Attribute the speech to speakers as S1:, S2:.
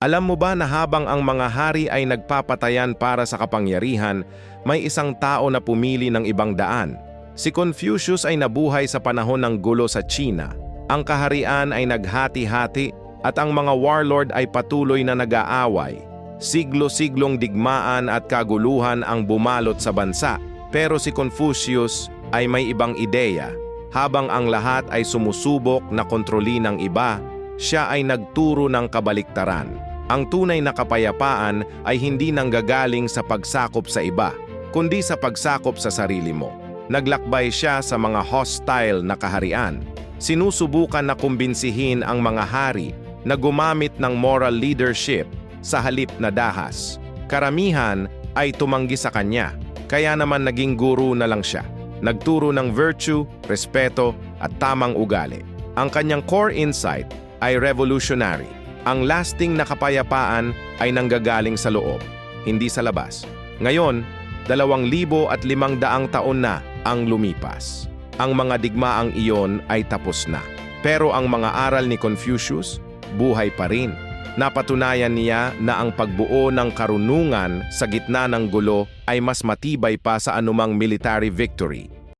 S1: Alam mo ba na habang ang mga hari ay nagpapatayan para sa kapangyarihan, may isang tao na pumili ng ibang daan? Si Confucius ay nabuhay sa panahon ng gulo sa China. Ang kaharian ay naghati-hati at ang mga warlord ay patuloy na nag-aaway. Siglo-siglong digmaan at kaguluhan ang bumalot sa bansa. Pero si Confucius ay may ibang ideya. Habang ang lahat ay sumusubok na kontrolin ng iba, siya ay nagturo ng kabaliktaran. Ang tunay na kapayapaan ay hindi nanggagaling sa pagsakop sa iba, kundi sa pagsakop sa sarili mo. Naglakbay siya sa mga hostile na kaharian. Sinusubukan na kumbinsihin ang mga hari na gumamit ng moral leadership sa halip na dahas. Karamihan ay tumanggi sa kanya, kaya naman naging guru na lang siya. Nagturo ng virtue, respeto at tamang ugali. Ang kanyang core insight ay revolutionary. Ang lasting na kapayapaan ay nanggagaling sa loob, hindi sa labas. Ngayon, 2,500 taon na ang lumipas. Ang mga digmaang iyon ay tapos na. Pero ang mga aral ni Confucius, buhay pa rin. Napatunayan niya na ang pagbuo ng karunungan sa gitna ng gulo ay mas matibay pa sa anumang military victory.